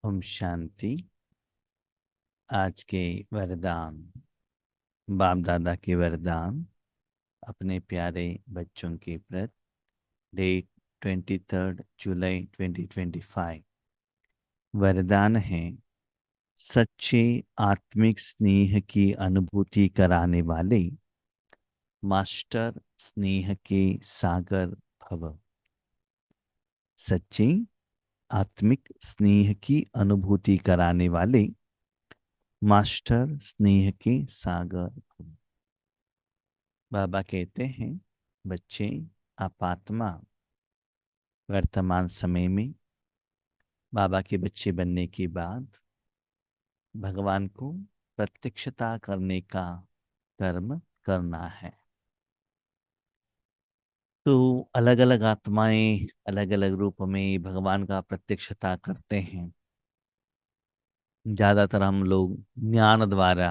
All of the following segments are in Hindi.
ओम शांति। आज के वरदान, बाप दादा के वरदान अपने प्यारे बच्चों के प्रति। डेट 23 जुलाई 2025। वरदान है सच्चे आत्मिक स्नेह की अनुभूति कराने वाले मास्टर स्नेह के सागर भव। सच्चे आत्मिक स्नेह की अनुभूति कराने वाले मास्टर स्नेह के सागर भव। बाबा कहते हैं, बच्चे, आप आत्मा वर्तमान समय में बाबा के बच्चे बनने के बाद भगवान को प्रत्यक्षता करने का कर्म करना है। तो अलग अलग आत्माएं अलग अलग रूप में भगवान का प्रत्यक्षता करते हैं। ज्यादातर हम लोग ज्ञान द्वारा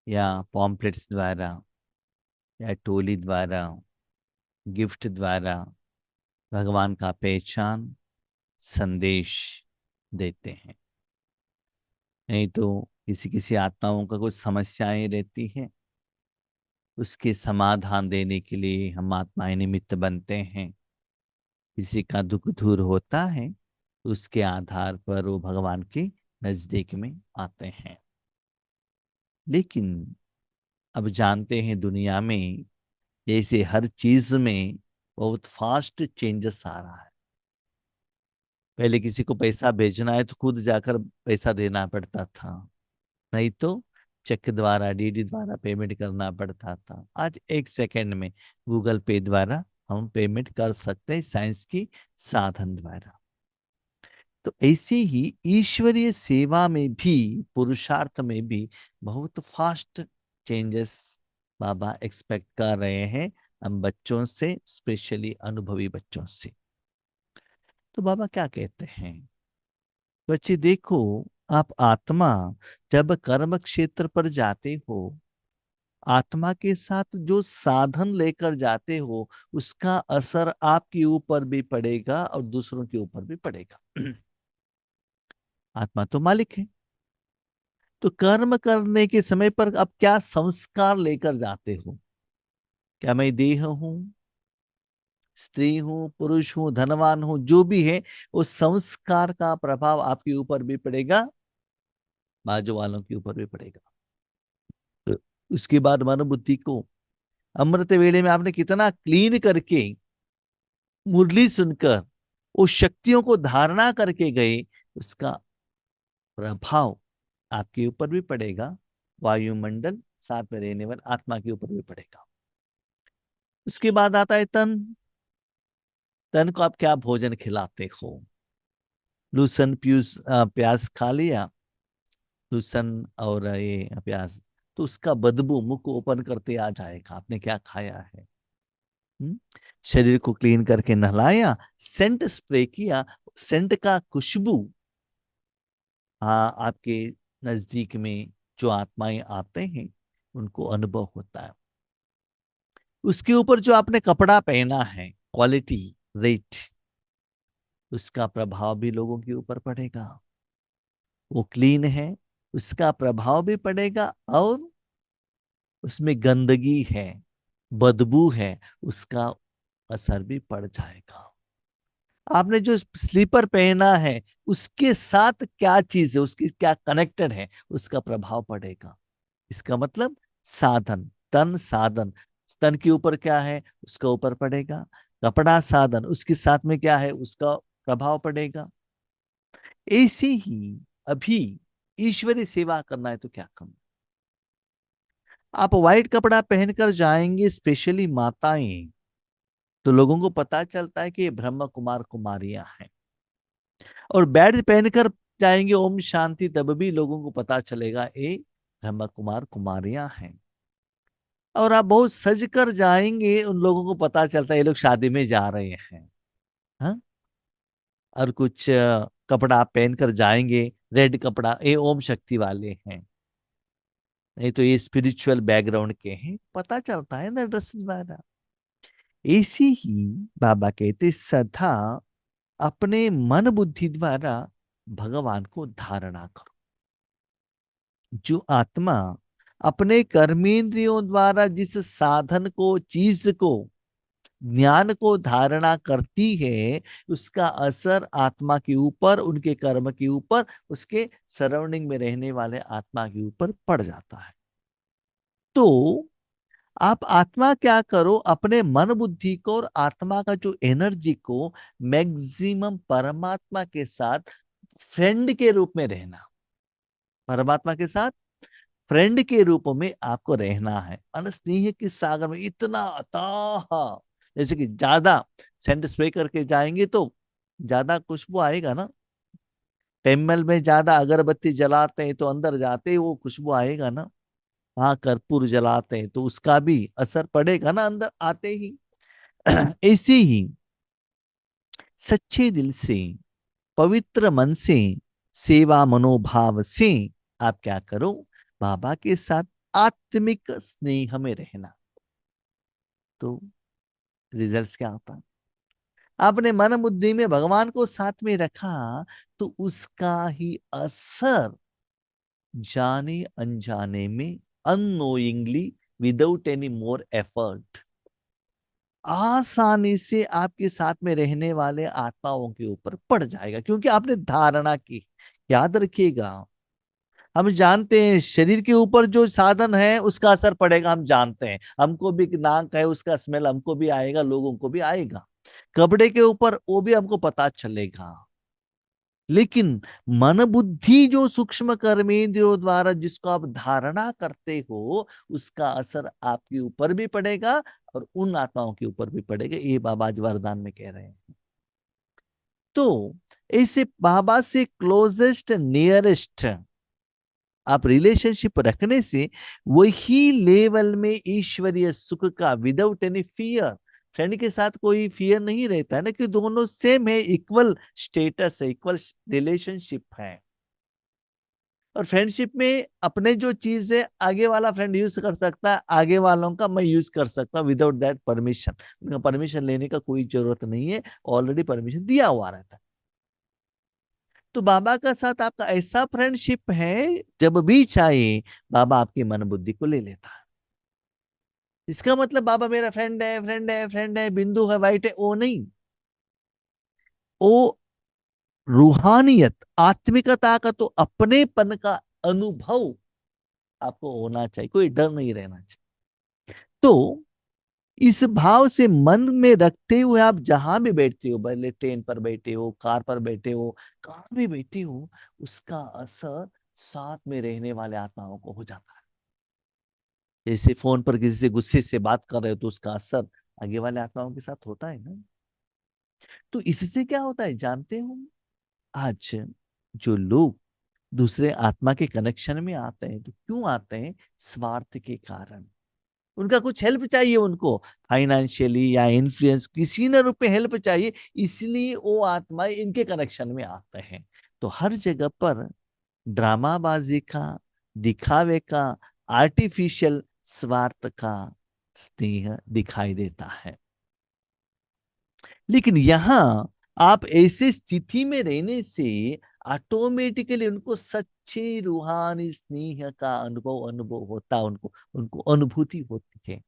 या पॉम्पलेट्स द्वारा या टोली द्वारा, गिफ्ट द्वारा भगवान का पहचान संदेश देते हैं। नहीं तो किसी किसी आत्माओं का कुछ समस्याएं रहती हैं, उसके समाधान देने के लिए हम आत्माएं निमित्त बनते हैं। किसी का दुख दूर होता है, उसके आधार पर वो भगवान के नजदीक में आते हैं। लेकिन अब जानते हैं दुनिया में जैसे हर चीज में बहुत फास्ट चेंजेस आ रहा है। पहले किसी को पैसा भेजना है तो खुद जाकर पैसा देना पड़ता था, नहीं तो चेक द्वारा, डीडी द्वारा पेमेंट करना पड़ता था। आज एक सेकंड में गूगल पे द्वारा हम पेमेंट कर सकते हैं, साइंस की साधन द्वारा। तो ऐसे ही ईश्वरीय सेवा में भी, पुरुषार्थ में भी बहुत फास्ट चेंजेस बाबा एक्सपेक्ट कर रहे हैं हम बच्चों से, स्पेशली अनुभवी बच्चों से। तो बाबा क्या कहते हैं, बच्चे देखो, आप आत्मा जब कर्म क्षेत्र पर जाते हो, आत्मा के साथ जो साधन लेकर जाते हो उसका असर आपके ऊपर भी पड़ेगा और दूसरों के ऊपर भी पड़ेगा। आत्मा तो मालिक है, तो कर्म करने के समय पर अब क्या संस्कार लेकर जाते हो? क्या मैं देह हूं, स्त्री हूं, पुरुष हूं, धनवान हूं, जो भी है, उस संस्कार का प्रभाव आपके ऊपर भी पड़ेगा, बाजू वालों के ऊपर भी पड़ेगा। तो उसके बाद मन बुद्धि को अमृत वेले में आपने कितना क्लीन करके मुरली सुनकर उस शक्तियों को धारणा करके गए, उसका प्रभाव आपके ऊपर भी पड़ेगा, वायुमंडल साथ में रहने वाले आत्मा के ऊपर भी पड़ेगा। उसके बाद आता है तन। तन को आप क्या भोजन खिलाते हो? लूसन प्यूस प्याज खा लिया, लूसन और ये प्याज, तो उसका बदबू मुख को ओपन करते आ जाएगा, आपने क्या खाया है। हम्म? शरीर को क्लीन करके नहलाया, सेंट स्प्रे किया, सेंट का खुशबू, हाँ, आपके नजदीक में जो आत्माएं आते हैं उनको अनुभव होता है। उसके ऊपर जो आपने कपड़ा पहना है, क्वालिटी, रेट, उसका प्रभाव भी लोगों के ऊपर पड़ेगा। वो क्लीन है, उसका प्रभाव भी पड़ेगा, और उसमें गंदगी है, बदबू है, उसका असर भी पड़ जाएगा। आपने जो स्लीपर पहना है उसके साथ क्या चीज है, उसकी क्या कनेक्टेड है, उसका प्रभाव पड़ेगा। इसका मतलब साधन, तन साधन, तन के ऊपर क्या है उसका ऊपर पड़ेगा, कपड़ा साधन, उसके साथ में क्या है उसका प्रभाव पड़ेगा। ऐसे ही अभी ईश्वरीय सेवा करना है तो क्या करना? आप व्हाइट कपड़ा पहनकर जाएंगे, स्पेशली माताएं, तो लोगों को पता चलता है कि ये ब्रह्म कुमार कुमारियां हैं। और बैड पहनकर जाएंगे ओम शांति, तब भी लोगों को पता चलेगा ये ब्रह्म कुमार कुमारियां हैं। और आप बहुत सज कर जाएंगे, उन लोगों को पता चलता है ये लोग शादी में जा रहे हैं। हाँ? और कुछ कपड़ा आप पहनकर जाएंगे, रेड कपड़ा, ये ओम शक्ति वाले हैं, नहीं तो ये स्पिरिचुअल बैकग्राउंड के हैं, पता चलता है ना ड्रेस द्वारा। ऐसी ही बाबा कहते सदा अपने मन बुद्धि द्वारा भगवान को धारणा करो। जो आत्मा अपने कर्मेंद्रियों द्वारा जिस साधन को, चीज को, ज्ञान को धारणा करती है, उसका असर आत्मा के ऊपर, उनके कर्म के ऊपर, उसके सराउंडिंग में रहने वाले आत्मा के ऊपर पड़ जाता है। तो आप आत्मा क्या करो, अपने मन बुद्धि को और आत्मा का जो एनर्जी को मैक्सिमम परमात्मा के साथ फ्रेंड के रूप में रहना। परमात्मा के साथ फ्रेंड के रूप में आपको रहना है। स्नेह के सागर में इतना अथाह, जैसे कि ज्यादा सेंट स्प्रे करके जाएंगे तो ज्यादा खुशबू आएगा ना। टेम्पल में ज्यादा अगरबत्ती जलाते हैं तो अंदर जाते ही वो खुशबू आएगा ना। वहां कर्पूर जलाते हैं तो उसका भी असर पड़ेगा ना अंदर आते ही। ऐसे ही सच्चे दिल से, पवित्र मन से, सेवा मनोभाव से आप क्या करो, बाबा के साथ आत्मिक स्नेह में रहना। तो रिजल्ट्स क्या होता है? आपने मन बुद्धि में भगवान को साथ में रखा तो उसका ही असर जाने अनजाने में, unknowingly, without any more effort, आसानी से आपके साथ में रहने वाले आत्माओं के ऊपर पड़ जाएगा, क्योंकि आपने धारणा की। याद रखिएगा, हम जानते हैं शरीर के ऊपर जो साधन है उसका असर पड़ेगा, हम जानते हैं। हमको भी नाक है, उसका स्मेल हमको भी आएगा, लोगों को भी आएगा। कपड़े के ऊपर वो भी हमको पता चलेगा। लेकिन मन बुद्धि जो सूक्ष्म कर्मेंद्रियों द्वारा जिसको आप धारणा करते हो, उसका असर आपके ऊपर भी पड़ेगा और उन आत्माओं के ऊपर भी पड़ेगा। ये बाबा आज वरदान में कह रहे हैं। तो ऐसे बाबा से क्लोजेस्ट, नियरेस्ट आप रिलेशनशिप रखने से वही लेवल में ईश्वरीय सुख का, विदाउट एनी फियर। फ्रेंड के साथ कोई फियर नहीं रहता है ना, कि दोनों सेम है, इक्वल स्टेटस है, इक्वल रिलेशनशिप है। और फ्रेंडशिप में अपने जो चीज है आगे वाला फ्रेंड यूज कर सकता है, आगे वालों का मैं यूज कर सकता हूँ विदाउट दैट परमिशन। उनका परमिशन लेने का कोई जरूरत नहीं है, ऑलरेडी परमिशन दिया हुआ रहता है। तो बाबा का साथ आपका ऐसा फ्रेंडशिप है, जब भी चाहे बाबा आपकी मन बुद्धि को ले लेता है। इसका मतलब बाबा मेरा फ्रेंड है, फ्रेंड है, फ्रेंड है, बिंदु है, वाइट है, वो नहीं। वो रूहानियत, आत्मिकता का, तो अपनेपन का अनुभव आपको होना चाहिए, कोई डर नहीं रहना चाहिए। तो इस भाव से मन में रखते हुए आप जहां भी बैठते हो, भले ट्रेन पर बैठे हो, कार पर बैठे हो, कहाँ भी बैठे हो, उसका असर साथ में रहने वाले आत्माओं को हो जाता है। जैसे फोन पर किसी से गुस्से से बात कर रहे हो तो उसका असर आगे वाले आत्माओं के साथ होता है ना। तो इससे क्या होता है जानते हो? आज जो लोग दूसरे आत्मा के कनेक्शन में आते हैं तो क्यों आते हैं? स्वार्थ के कारण। उनका कुछ हेल्प चाहिए, उनको फाइनेंशियली या इन्फ्लुएंस किसी न रूप में हेल्प चाहिए, इसलिए वो आत्मा इनके कनेक्शन में आते हैं। तो हर जगह पर ड्रामाबाजी का, दिखावे का, आर्टिफिशियल स्वार्थ का स्नेह दिखाई देता है। लेकिन यहाँ आप ऐसे स्थिति में रहने से ऑटोमेटिकली उनको सच्चे रूहानी स्नेह का अनुभव अनुभव होता है, उनको उनको अनुभूति होती है।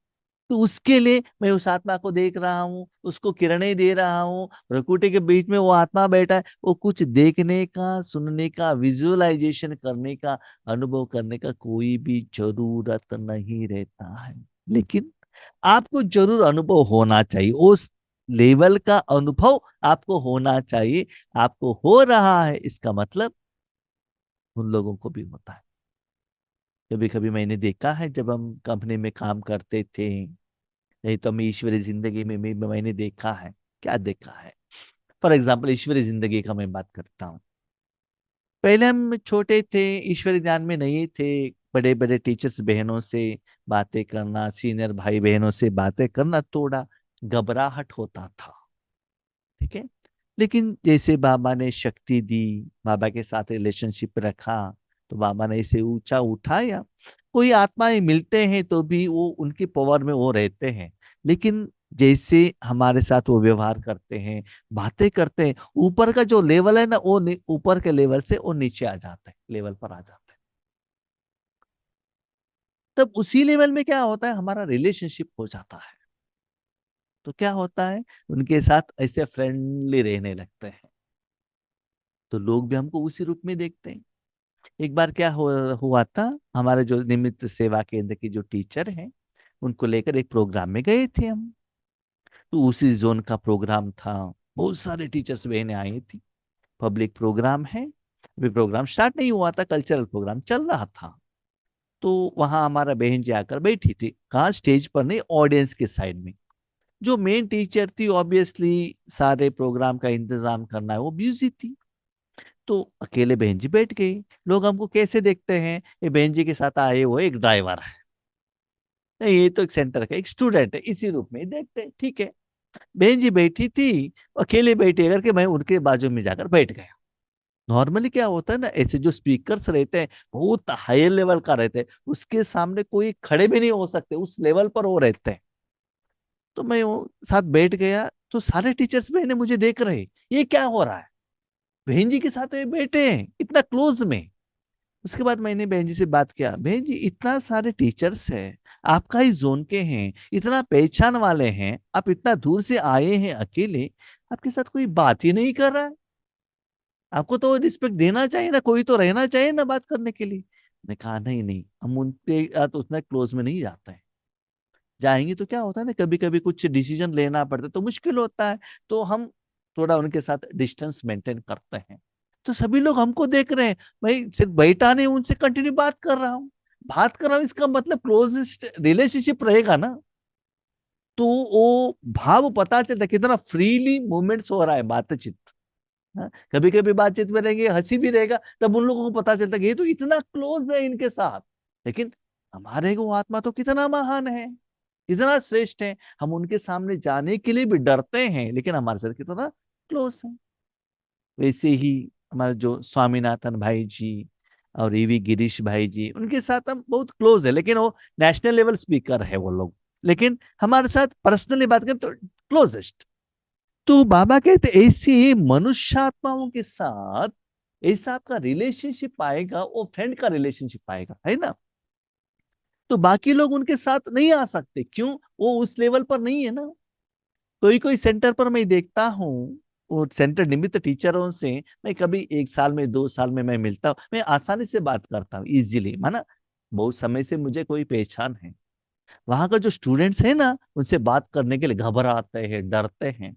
तो उसके लिए मैं उस आत्मा को देख रहा हूँ, उसको किरणें दे रहा हूँ, प्रकृति के बीच में वो आत्मा बैठा है, वो कुछ देखने का, सुनने का, विजुअलाइजेशन करने का, अनुभव करने का कोई भी जरूरत नहीं रहता है। लेकिन आपको जरूर अनुभव होना चाहिए, उस लेवल का अनुभव आपको होना चाहिए। आपको हो रहा है इसका मतलब उन लोगों को भी होता है। कभी कभी मैंने देखा है, जब हम कंपनी में काम करते थे, नहीं तो हम ईश्वरी जिंदगी में मैंने देखा है। क्या देखा है? फॉर एग्जाम्पल ईश्वरी जिंदगी का मैं बात करता हूँ। पहले हम छोटे थे, ईश्वरी ज्ञान में नहीं थे, बड़े बड़े टीचर्स बहनों से बातें करना, सीनियर भाई बहनों से बातें करना थोड़ा घबराहट होता था। ठीक है। लेकिन जैसे बाबा ने शक्ति दी, बाबा के साथ रिलेशनशिप रखा, तो बाबा ने इसे ऊंचा उठाया। कोई आत्माएं मिलते हैं तो भी वो उनकी पावर में वो रहते हैं। लेकिन जैसे हमारे साथ वो व्यवहार करते हैं, बातें करते हैं, ऊपर का जो लेवल है ना, वो ऊपर के लेवल से वो नीचे आ जाता है, लेवल पर आ जाता है। तब उसी लेवल में क्या होता है, हमारा रिलेशनशिप हो जाता है। तो क्या होता है, उनके साथ ऐसे फ्रेंडली रहने लगते हैं, तो लोग भी हमको उसी रूप में देखते हैं। एक बार क्या हुआ था, हमारे जो निमित्त सेवा केंद्र की जो टीचर हैं, उनको लेकर एक प्रोग्राम में गए थे हम। तो उसी जोन का प्रोग्राम था, बहुत सारे टीचर्स बहनें आई थी। पब्लिक प्रोग्राम है, अभी प्रोग्राम स्टार्ट नहीं हुआ था, कल्चरल प्रोग्राम चल रहा था। तो वहां हमारा बहन जी आकर बैठी थी, कहाँ, स्टेज पर नहीं, ऑडियंस के साइड में। जो मेन टीचर थी, ऑब्वियसली सारे प्रोग्राम का इंतजाम करना है, वो बिजी थी। तो अकेले बहन जी बैठ गई। लोग हमको कैसे देखते हैं, ये बहन जी के साथ आए हुए एक ड्राइवर है, नहीं ये तो एक सेंटर का एक स्टूडेंट है, इसी रूप में ही देखते हैं, ठीक है। बहन जी बैठी थी, अकेले बैठी करके मैं उनके बाजू में जाकर बैठ गया। नॉर्मली क्या होता है ना, ऐसे जो स्पीकर्स रहते हैं बहुत हाई लेवल का रहते हैं, उसके सामने कोई खड़े भी नहीं हो सकते, उस लेवल पर वो रहते हैं। तो मैं वो साथ बैठ गया, तो सारे टीचर्स बहने मुझे देख रहे, ये क्या हो रहा है, बहन जी के साथ ये बैठे हैं इतना क्लोज में। उसके बाद मैंने बहन जी से बात किया, बहन जी इतना सारे टीचर्स हैं, आपका ही जोन के हैं, इतना पहचान वाले हैं, आप इतना दूर से आए हैं अकेले, आपके साथ कोई बात ही नहीं कर रहा है, आपको तो रिस्पेक्ट देना चाहिए ना, कोई तो रहना चाहिए ना बात करने के लिए। मैंने कहा नहीं नहीं, हम उनके साथ उतना क्लोज में नहीं जाते हैं, जाएंगे तो क्या होता है ना, कभी कभी कुछ डिसीजन लेना पड़ता है तो मुश्किल होता है, तो हम थोड़ा उनके साथ डिस्टेंस मेंटेन करते हैं। तो सभी लोग हमको देख रहे हैं, भाई सिर्फ बैठा नहीं, उनसे कंटिन्यू बात कर रहा हूँ, बात कर रहा हूँ, इसका मतलब क्लोजेस्ट रिलेशनशिप रहेगा ना। तो वो भाव पता चलता है, कितना फ्रीली मूवमेंट्स हो रहा है, बातचीत। कभी कभी बातचीत में रहेंगे, हंसी भी रहेगा, तब उन लोगों को पता चलता है कि ये तो इतना क्लोज है इनके साथ। लेकिन हमारे को आत्मा तो कितना महान है, कितना श्रेष्ठ है, हम उनके सामने जाने के लिए भी डरते हैं, लेकिन हमारे साथ कितना क्लोज है। वैसे ही हमारे जो स्वामीनाथन भाई जी और ईवी गिरीश भाई जी, उनके साथ हम बहुत क्लोज है, लेकिन वो नेशनल लेवल स्पीकर है वो लोग, लेकिन हमारे साथ पर्सनली बात करें तो क्लोजेस्ट। तो बाबा कहते ऐसे मनुष्य आत्माओं के साथ ऐसा आपका रिलेशनशिप आएगा, वो फ्रेंड का रिलेशनशिप आएगा, है ना। तो बाकी लोग उनके साथ नहीं आ सकते, क्यों, वो उस लेवल पर नहीं है ना। कोई कोई सेंटर पर मैं देखता हूँ, और सेंटर निमित्त टीचरों से मैं कभी एक साल में 2 साल में मैं मिलता हूँ, मैं आसानी से बात करता हूँ इजीली, माना बहुत समय से मुझे कोई पहचान है। वहां का जो स्टूडेंट्स है ना, उनसे बात करने के लिए घबराते हैं, डरते हैं।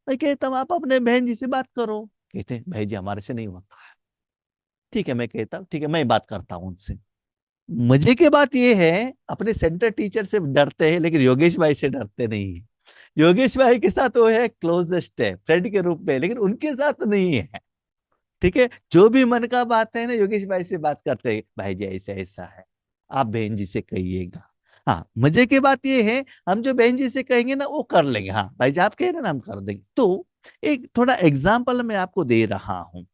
मैं कहता हूँ आप अपने बहन जी से बात करो, कहते हैं भाई जी हमारे से नहीं होता है। ठीक है, मैं कहता हूँ ठीक है, मैं बात करता हूँ उनसे। मजे की बात यह है, अपने सेंटर टीचर से डरते हैं, लेकिन योगेश भाई से डरते नहीं है। योगेश भाई के साथ वो है क्लोजेस्ट है फ्रेंड के रूप में, लेकिन उनके साथ नहीं है। ठीक है, जो भी मन का बात है ना, योगेश भाई से बात करते हैं, भाई जी ऐसा ऐसा है, आप बहन जी से कहिएगा। हाँ, मजे की बात ये है, हम जो बहन जी से कहेंगे ना वो कर लेंगे, हाँ भाई जी आप कह रहे हैं ना, हम कर देंगे। तो एक थोड़ा एग्जाम्पल मैं आपको दे रहा हूँ,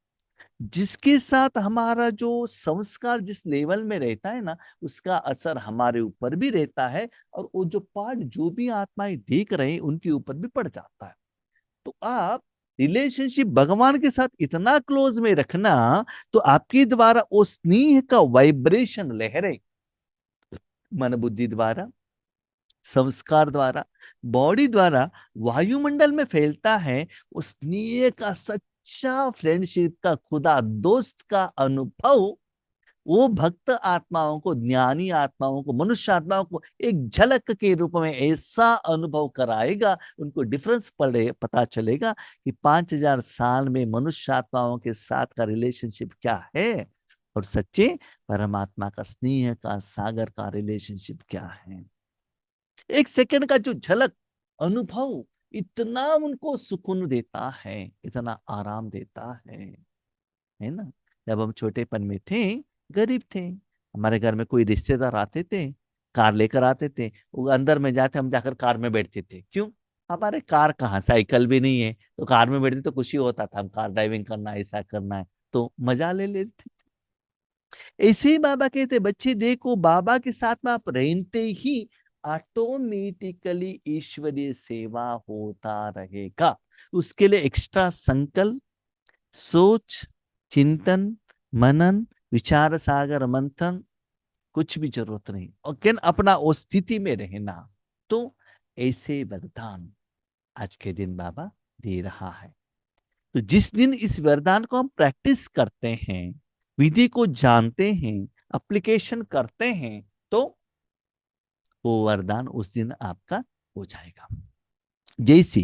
जिसके साथ हमारा जो संस्कार जिस लेवल में रहता है ना, उसका असर हमारे ऊपर भी रहता है, और वो जो पाठ जो भी आत्माएं देख रहे हैं उनके ऊपर भी पड़ जाता है। तो आप रिलेशनशिप भगवान के साथ इतना क्लोज में रखना, तो आपके द्वारा वो स्नेह का वाइब्रेशन लहरें, मन बुद्धि द्वारा, संस्कार द्वारा, बॉडी द्वारा, वायुमंडल में फैलता है। उस स्नेह का सच्चा फ्रेंडशिप का, खुदा दोस्त का अनुभव, वो भक्त आत्माओं को, ज्ञानी आत्माओं को, मनुष्य आत्माओं को एक झलक के रूप में ऐसा अनुभव कराएगा, उनको डिफरेंस पड़े, पता चलेगा कि 5000 साल में मनुष्य आत्माओं के साथ का रिलेशनशिप क्या है, और सच्चे परमात्मा का स्नेह का सागर का रिलेशनशिप क्या है। एक सेकंड का जो झलक अनुभव इतना उनको सुकून देता है, इतना आराम देता है ना। जब हम छोटेपन में थे, गरीब थे, हमारे घर में कोई रिश्तेदार आते थे, कार लेकर आते थे, वो अंदर में जाते, हम जाकर कार में बैठते थे, क्यों, हमारे कार कहाँ, साइकिल भी नहीं है, तो कार में बैठते तो खुशी होता था, हम कार ड्राइविंग करना है, ऐसा करना है, तो मजा ले लेते। ऐसे ही बाबा कहते बच्चे देखो, बाबा के साथ में आप रहते ही ऑटोमेटिकली ईश्वरीय सेवा होता रहेगा। उसके लिए एक्स्ट्रा संकल्प, सोच, चिंतन, मनन, विचार सागर मंथन कुछ भी जरूरत नहीं, और केन अपना उस स्थिति में रहना। तो ऐसे वरदान आज के दिन बाबा दे रहा है। तो जिस दिन इस वरदान को हम प्रैक्टिस करते हैं, विधि को जानते हैं, एप्लीकेशन करते हैं, तो वो वरदान उस दिन आपका हो जाएगा। जैसे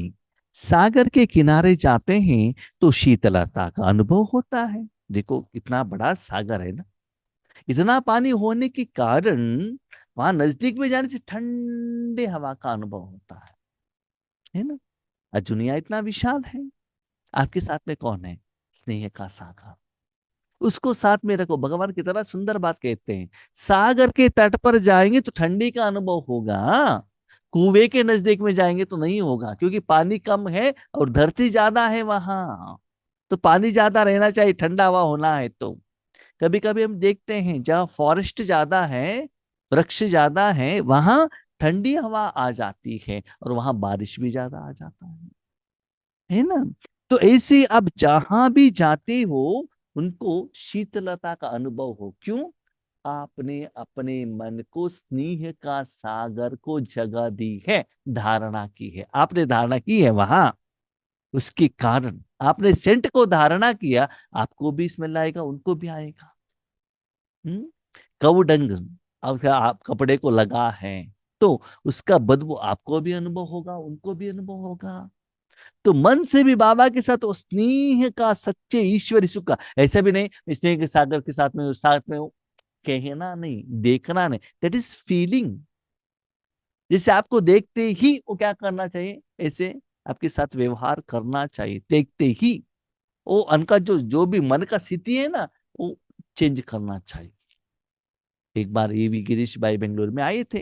सागर के किनारे जाते हैं तो शीतलता का अनुभव होता है। देखो कितना बड़ा सागर है ना, इतना पानी होने के कारण वहां नजदीक में जाने से ठंडे हवा का अनुभव होता है ना। और दुनिया इतना विशाल है, आपके साथ में कौन है? स्नेह का सागर, उसको साथ में रखो। भगवान की तरह सुंदर बात कहते हैं, सागर के तट पर जाएंगे तो ठंडी का अनुभव होगा, कुएं के नजदीक में जाएंगे तो नहीं होगा, क्योंकि पानी कम है और धरती ज्यादा है वहां। तो पानी ज्यादा रहना चाहिए, ठंडा हवा होना है। तो कभी कभी हम देखते हैं जहाँ फॉरेस्ट ज्यादा है, वृक्ष ज्यादा है, वहां ठंडी हवा आ जाती है और वहां बारिश भी ज्यादा आ जाता है ना। तो ऐसे आप जहां भी जाते हो उनको शीतलता का अनुभव हो। क्यों? आपने अपने मन को स्नेह का सागर को जगह दी है, धारणा की है, आपने धारणा की है वहां। उसके कारण आपने सेंट को धारणा किया, आपको भी स्मेल आएगा, उनको भी आएगा। हम्म। कवडंग आप कपड़े को लगा है तो उसका बदबू आपको भी अनुभव होगा, उनको भी अनुभव होगा। तो मन से भी बाबा के साथ वो स्नेह का सच्चे ईश्वरी सुख का, ऐसा भी नहीं स्नेह के सागर के साथ में कहना नहीं, देखना नहीं, दैट इज फीलिंग। जैसे आपको देखते ही वो क्या करना चाहिए, ऐसे आपके साथ व्यवहार करना चाहिए, देखते ही वो उनका जो जो भी मन का स्थिति है ना, वो चेंज करना चाहिए। एक बार ये भी गिरीश भाई बेंगलोर में आए थे,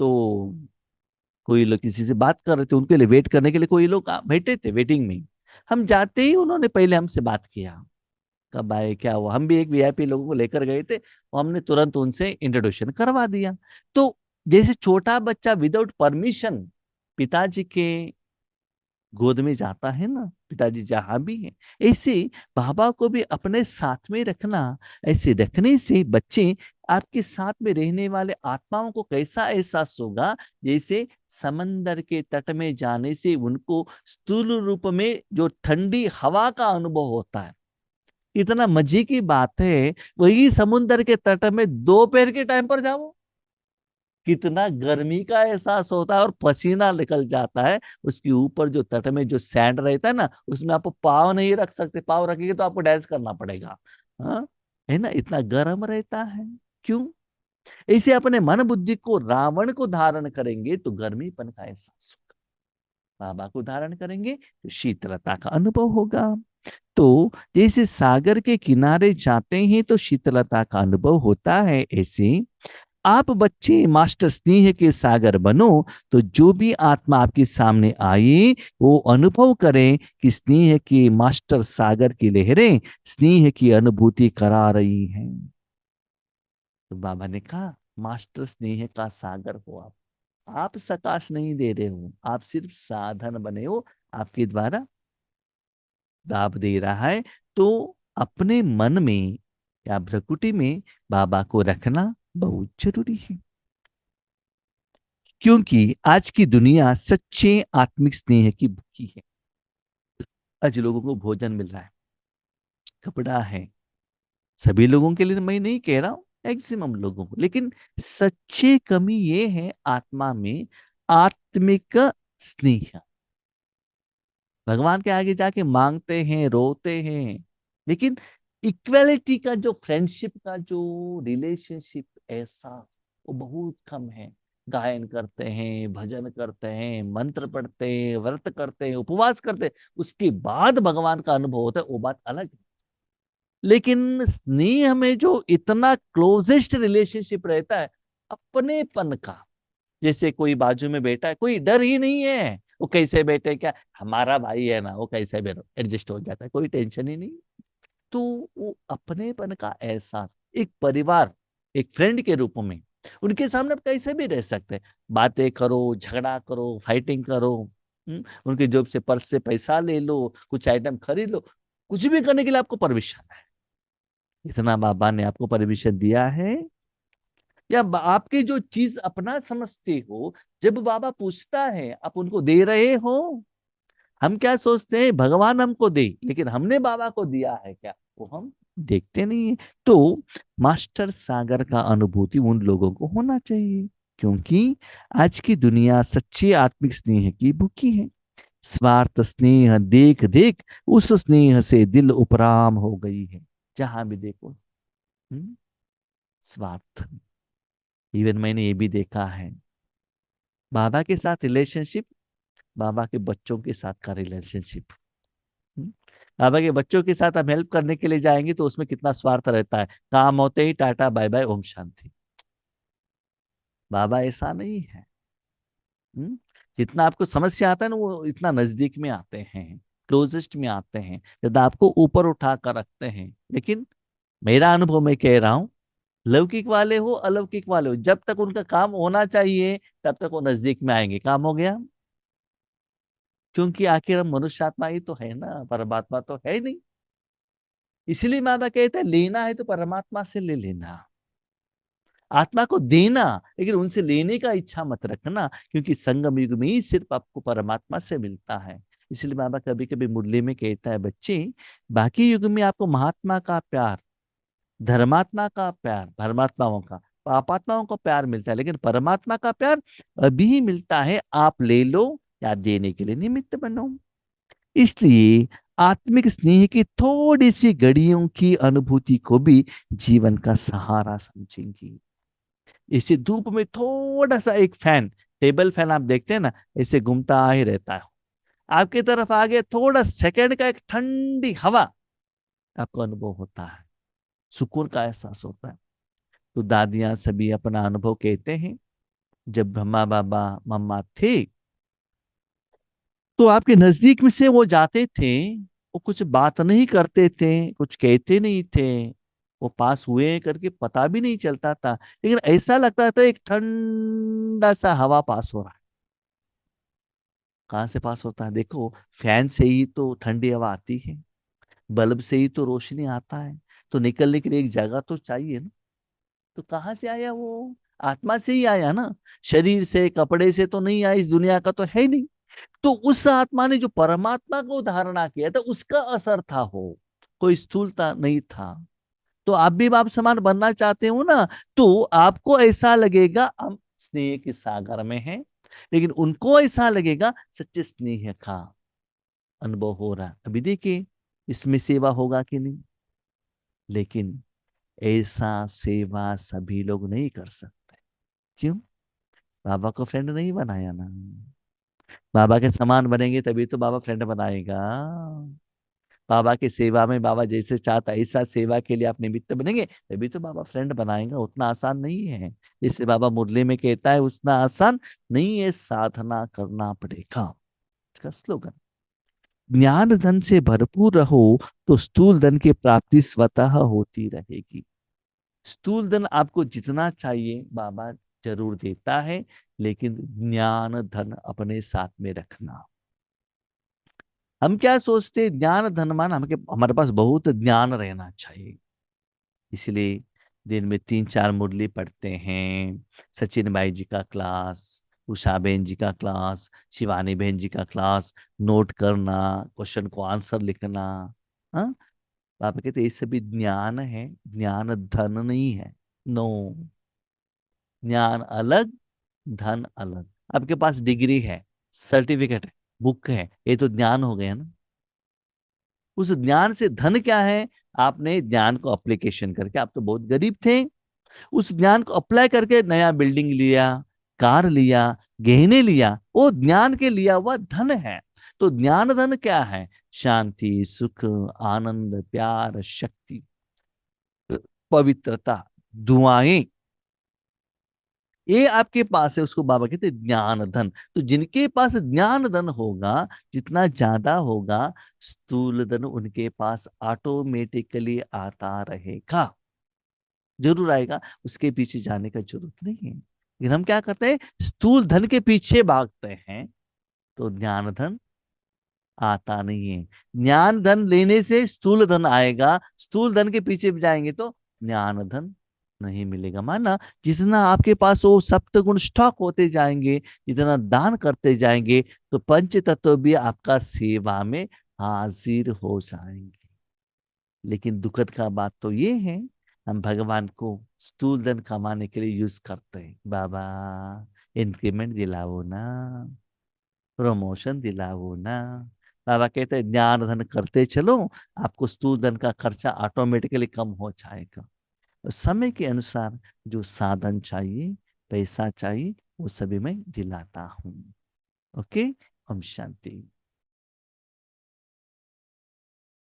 तो कोई लोग किसी से बात कर रहे थे, उनके लिए वेट करने के लिए कोई लोग बैठे थे वेटिंग में। हम जाते ही उन्होंने पहले हमसे बात किया, कब आए क्या हुआ। हम भी एक वीआईपी लोगों को लेकर गए थे, वो हमने तुरंत उनसे इंट्रोडक्शन करवा दिया। तो जैसे छोटा बच्चा विदाउट परमिशन पिताजी के गोद में जाता है ना, पिताजी जहां भी है, ऐसे बाबा को भी अपने साथ में रखना। ऐसे रखने से बच्चे आपके साथ में रहने वाले आत्माओं को कैसा एहसास होगा, जैसे समंदर के तट में जाने से उनको स्थूल रूप में जो ठंडी हवा का अनुभव होता है। इतना मजे की बात है, वही समुद्र के तट में दोपहर के टाइम पर जाओ, कितना गर्मी का एहसास होता है और पसीना निकल जाता है। उसके ऊपर जो तट में जो सैंड रहता है ना, उसमें आप पाँव नहीं रख सकते, पाँव रखेंगे तो आपको डांस करना पड़ेगा। हाँ, है ना, इतना गर्म रहता है। क्यों? ऐसे अपने मन बुद्धि को रावण को धारण करेंगे तो गर्मीपन का एहसास होगा, बाबा को धारण करेंगे तो शीतलता का अनुभव होगा। तो जैसे सागर के किनारे जाते हैं तो शीतलता का अनुभव होता है, ऐसे आप बच्चे मास्टर स्नेह के सागर बनो। तो जो भी आत्मा आपके सामने आए वो अनुभव करें कि स्नेह के मास्टर सागर की लहरें स्नेह की अनुभूति करा रही हैं। तो बाबा ने कहा मास्टर स्नेह का सागर हो आप सकाश नहीं दे रहे हो, आप सिर्फ साधन बने हो, आपके द्वारा दाब दे रहा है। तो अपने मन में या भ्रकुटी में बाबा को रखना बहुत जरूरी है, क्योंकि आज की दुनिया सच्चे आत्मिक स्नेह की भूखी है। आज लोगों को भोजन मिल रहा है, कपड़ा है, सभी लोगों के लिए मैं नहीं कह रहा हूं, मैक्सिमम लोगों को, लेकिन सच्चे कमी ये है आत्मा में आत्मिक स्नेह। भगवान के आगे जाके मांगते हैं, रोते हैं, लेकिन इक्वलिटी का जो फ्रेंडशिप का जो रिलेशनशिप ऐसा वो बहुत कम है। गायन करते हैं, भजन करते हैं, मंत्र पढ़ते हैं, व्रत करते हैं, उपवास करते हैं, उसके बाद भगवान का अनुभव होता है, वो बात अलग है। लेकिन स्नेह में जो इतना क्लोजेस्ट रिलेशनशिप रहता है, अपनेपन का, जैसे कोई बाजू में बैठा है, कोई डर ही नहीं है, वो कैसे बैठे क्या, हमारा भाई है ना, वो कैसे भी एडजस्ट हो जाता है, कोई टेंशन ही नहीं। तो वो अपनेपन का एहसास एक परिवार, एक फ्रेंड के रूप में उनके सामने आप कैसे भी रह सकते हैं, बातें करो, झगड़ा करो, फाइटिंग करो, उनके जेब से, पर्स से पैसा ले लो, कुछ आइटम खरीद लो, कुछ भी करने के लिए आपको परमिशन है। इतना बाबा ने आपको परमिशन दिया है? या आपकी जो चीज अपना समझते हो, जब बाबा पूछता है आप उनको दे रहे हो? हम क्या सोचते हैं, भगवान हमको दे, लेकिन हमने बाबा को दिया है क्या, वो हम देखते नहीं है। तो मास्टर सागर का अनुभूति उन लोगों को होना चाहिए, क्योंकि आज की दुनिया सच्चे आत्मिक स्नेह की भूखी है। स्वार्थ स्नेह देख देख उस स्नेह से दिल उपराम हो गई है। जहां भी देखो स्वार्थ। इवन मैंने ये भी देखा है, बाबा के साथ रिलेशनशिप, बाबा के बच्चों के साथ का रिलेशनशिप। बाबा के बच्चों के साथ हम हेल्प करने के लिए जाएंगे तो उसमें कितना स्वार्थ रहता है, काम होते ही tata bye bye Om Shanti. बाबा ऐसा नहीं है। हम्म? जितना आपको समस्या आता है ना, वो इतना नजदीक में आते हैं, क्लोजेस्ट में आते हैं, ज्यादा आपको ऊपर उठा कर रखते हैं। लेकिन मेरा अनुभव मैं कह रहा हूँ, लौकिक वाले हो अलौकिक वाले हो, जब तक उनका काम होना चाहिए तब तक वो नजदीक में आएंगे, काम हो गया। क्योंकि आखिर हम मनुष्य आत्मा ही तो है ना, परमात्मा तो है नहीं। इसलिए बाबा कहते हैं, लेना है तो परमात्मा से ले लेना, आत्मा को देना, लेकिन उनसे लेने का इच्छा मत रखना, क्योंकि संगम युग में ही सिर्फ आपको परमात्मा से मिलता है। इसलिए बाबा कभी कभी मुरली में कहता है, बच्चे, बाकी युग में आपको महात्मा का प्यार, धर्मात्मा का प्यार, धर्मात्माओं का, पापात्माओं को प्यार मिलता है, लेकिन परमात्मा का प्यार अभी ही मिलता है, आप ले लो या देने के लिए निमित्त बनो। इसलिए आत्मिक स्नेह की थोड़ी सी घड़ियों की अनुभूति को भी जीवन का सहारा समझेंगी। इसी धूप में थोड़ा सा एक फैन, टेबल फैन आप देखते हैं ना, ऐसे घूमता ही रहता है, आपकी तरफ आ गया, थोड़ा सेकंड का एक ठंडी हवा आपको अनुभव होता है, सुकून का एहसास होता है। तो दादियां सभी अपना अनुभव कहते हैं, जब ब्रह्मा बाबा मम्मा थे तो आपके नजदीक में से वो जाते थे, वो कुछ बात नहीं करते थे, कुछ कहते नहीं थे, वो पास हुए करके पता भी नहीं चलता था, लेकिन ऐसा लगता था एक ठंडा सा हवा पास हो रहा है। कहाँ से पास होता है, देखो, फैन से ही तो ठंडी हवा आती है, बल्ब से ही तो रोशनी आता है, तो निकलने के लिए एक जगह तो चाहिए ना। तो कहाँ से आया वो, आत्मा से ही आया ना, शरीर से, कपड़े से तो नहीं आया, इस दुनिया का तो है नहीं। तो उस आत्मा ने जो परमात्मा को धारणा किया था, उसका असर था, हो कोई स्थूलता नहीं था। तो आप भी बाप समान बनना चाहते हो ना, तो आपको ऐसा लगेगा हम स्नेह के सागर में हैं, लेकिन उनको ऐसा लगेगा सच्चे स्नेह का अनुभव हो रहा है। अभी देखिए इसमें सेवा होगा कि नहीं, लेकिन ऐसा सेवा सभी लोग नहीं कर सकते। क्यों? बाबा को फ्रेंड नहीं बनाया ना। बाबा के समान बनेंगे तभी तो बाबा फ्रेंड बनाएगा। बाबा की सेवा में बाबा जैसे चाहता है ऐसा सेवा के लिए आप निमित्त बनेंगे तभी तो बाबा फ्रेंड बनाएगा। उतना आसान नहीं है, जैसे बाबा मुरली में कहता है, उतना आसान नहीं है, साधना करना पड़ेगा। इसका स्लोगन, ज्ञान धन से भरपूर रहो तो स्थूल धन की प्राप्ति स्वतः होती रहेगी। स्थूल धन आपको जितना चाहिए बाबा जरूर देता है, लेकिन ज्ञान धन अपने साथ में रखना। हम क्या सोचते, ज्ञान धन मान हमारे पास बहुत ज्ञान रहना चाहिए, इसलिए दिन में 3-4 मुरली पढ़ते हैं, सचिन भाई जी का क्लास, उषा बहन जी का क्लास, शिवानी बहन जी का क्लास, नोट करना, क्वेश्चन को आंसर लिखना। हाँ, पापा कहते ये सभी ज्ञान है, ज्ञान धन नहीं है। नो, ज्ञान अलग, धन अलग। आपके पास डिग्री है, सर्टिफिकेट है, बुक है, ये तो ज्ञान हो गया ना। उस ज्ञान से धन क्या है, आपने ज्ञान को अप्लीकेशन करके, आप तो बहुत गरीब थे, उस ज्ञान को अप्लाई करके नया बिल्डिंग लिया, कार लिया, गहने लिया, वो ज्ञान के लिया हुआ धन है। तो ज्ञान धन क्या है, शांति, सुख, आनंद, प्यार, शक्ति, पवित्रता, दुआएं, ये आपके पास है, उसको बाबा कहते हैं ज्ञान धन। तो जिनके पास ज्ञान धन होगा, जितना ज्यादा होगा, स्थूल धन उनके पास ऑटोमेटिकली आता रहेगा। जरूर आएगा, उसके पीछे जाने का जरूरत नहीं है। लेकिन हम क्या करते हैं, स्थूल धन के पीछे भागते हैं, तो ज्ञान धन आता नहीं है। ज्ञान धन लेने से स्थूल धन आएगा, स्थूल धन के पीछे भी जाएंगे तो ज्ञान धन नहीं मिलेगा। माना जितना आपके पास वो सप्त गुण स्टॉक होते जाएंगे, जितना दान करते जाएंगे, तो पंच तत्व भी आपका सेवा में हाजिर हो जाएंगे। लेकिन दुखद का बात तो ये है, हम भगवान को स्थूल धन कमाने के लिए यूज करते हैं। बाबा इंक्रीमेंट दिलाओ ना, प्रमोशन दिलाओ ना। बाबा कहते हैं ज्ञान धन करते चलो, आपको स्थूल धन का खर्चा ऑटोमेटिकली कम हो जाएगा। तो समय के अनुसार जो साधन चाहिए, पैसा चाहिए, वो सभी मैं दिलाता हूँ। ओके। ओम शांति।